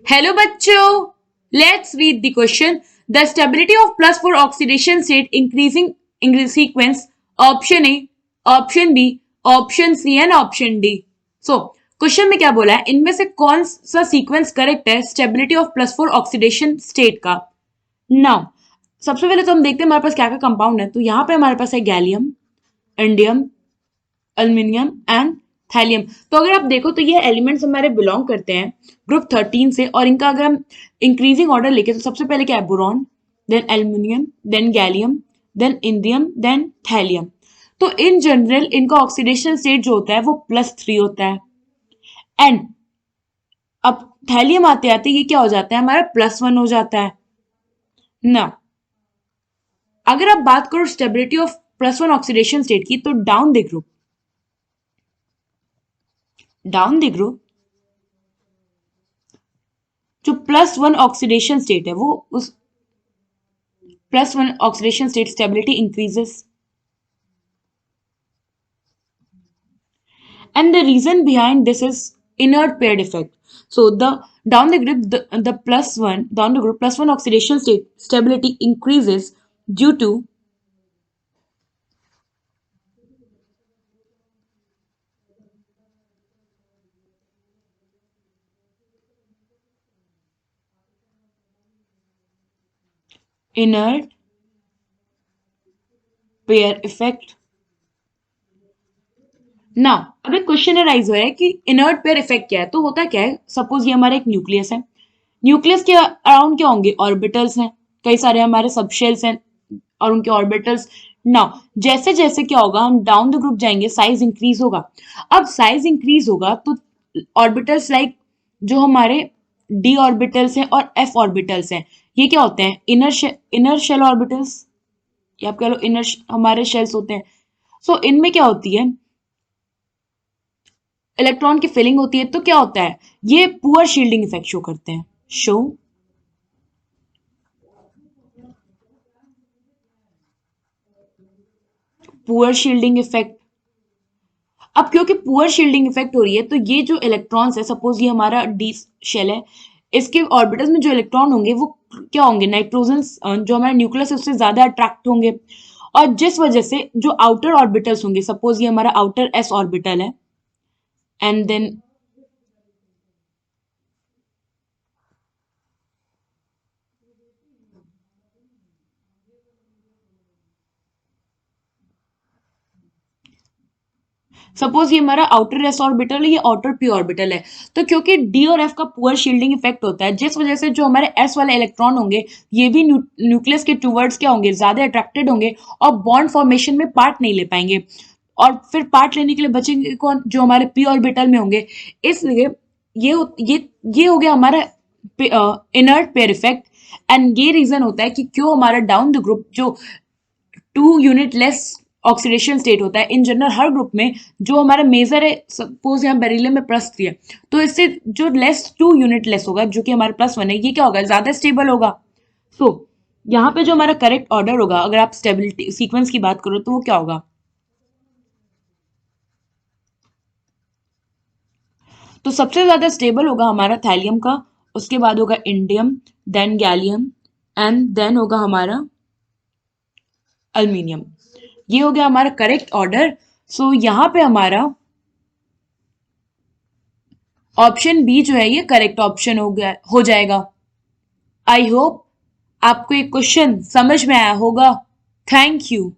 Hello बच्चों, let's read the question. The stability of plus four oxidation state increasing in sequence. Option A, option B, option C and option D. So question में क्या बोला है, इनमें से कौन सा सीक्वेंस करेक्ट है stability of plus four oxidation state का. नाउ सबसे पहले तो हम देखते हैं हमारे पास क्या क्या कंपाउंड है. तो यहाँ पे हमारे पास है gallium, indium, aluminium and thallium. तो अगर आप देखो तो ये एलिमेंट्स हमारे बिलोंग करते हैं ग्रुप 13 से. और इनका अगर हम इंक्रीजिंग ऑर्डर लेके तो सबसे पहले क्या है, boron, then aluminium, then gallium, then indium, then thallium. तो इन जनरल इनका ऑक्सीडेशन स्टेट जो होता है वो +3 होता है. एंड अब थैलियम आते आते ये क्या हो जाता है, हमारा +1 हो जाता है ना. अगर आप बात करो स्टेबिलिटी ऑफ +1 ऑक्सीडेशन स्टेट की, तो डाउन द ग्रुप जो +1 ऑक्सीडेशन स्टेट है वो उस +1 oxidation state stability increases. And the reason behind this is inert paired effect. So the down the group the +1 down the group +1 oxidation state stability increases due to inert pair effect. ना अगर question arise हो रहा है कि inert pair effect क्या है, तो होता क्या है, सपोज ये हमारा एक न्यूक्लियस है. न्यूक्लियस के अराउंड क्या होंगे, ऑर्बिटल्स हैं, कई सारे हमारे सबशेल्स हैं और उनके ऑर्बिटल्स. नाउ जैसे जैसे क्या होगा, हम डाउन द ग्रुप जाएंगे, साइज इंक्रीज होगा. अब साइज इंक्रीज होगा तो ऑर्बिटल्स लाइक जो हमारे डी ऑर्बिटल्स हैं और एफ ऑर्बिटल्स हैं, ये क्या होते हैं, इनर शेल ऑर्बिटल्स, या आप कह लो इनर हमारे शेल्स होते हैं. सो इनमें क्या होती है, इलेक्ट्रॉन की फिलिंग होती है. तो क्या होता है, ये पुअर शील्डिंग इफेक्ट शो करते हैं. Show poor shielding effect. अब क्योंकि पुअर शील्डिंग इफेक्ट हो रही है, तो ये जो इलेक्ट्रॉन्स है, सपोज ये हमारा डी शेल है, इसके ऑर्बिटल्स में जो इलेक्ट्रॉन होंगे वो क्या होंगे, नाइट्रोजन जो हमारा न्यूक्लियस है उससे ज्यादा अट्रैक्ट होंगे. और जिस वजह से जो आउटर ऑर्बिटल्स होंगे, सपोज ये हमारा आउटर एस ऑर्बिटल है, एंड देन सपोज ये हमारा आउटर एस ऑर्बिटल है, ये आउटर पी ऑर्बिटल है. तो क्योंकि डी और एफ का पुअर शील्डिंग इफेक्ट होता है, जिस वजह से जो हमारे एस वाले इलेक्ट्रॉन होंगे ये भी न्यूक्लियस के टूवर्ड्स क्या होंगे, ज्यादा अट्रैक्टेड होंगे और बॉन्ड फॉर्मेशन में पार्ट नहीं ले पाएंगे. और फिर पार्ट लेने के लिए बचेंगे कौन, जो हमारे पी ऑर्बिटल में होंगे. इसलिए ये ये हो गया हमारा इनर्ट पेयर इफेक्ट. एंड ये रीजन होता है कि क्यों हमारा डाउन द ग्रुप जो 2 यूनिट लेस ऑक्सीडेशन स्टेट होता है इन जनरल हर ग्रुप में, जो हमारा मेजर है, सपोज यहाँ बेरिलियम में +3 है, तो इससे जो 2 यूनिट लेस होगा, जो कि हमारा +1 है, ये क्या होगा, ज्यादा स्टेबल होगा. सो यहाँ पे जो हमारा करेक्ट ऑर्डर होगा, अगर आप स्टेबिलिटी सीक्वेंस की बात करो, तो वो क्या होगा, तो सबसे ज्यादा स्टेबल होगा हमारा थैलियम का, उसके बाद होगा indium, then gallium and then होगा हमारा अल्मीनियम. ये हो गया हमारा करेक्ट ऑर्डर. सो यहाँ पे हमारा ऑप्शन बी जो है ये करेक्ट ऑप्शन हो जाएगा. आई होप आपको ये क्वेश्चन समझ में आया होगा. Thank you.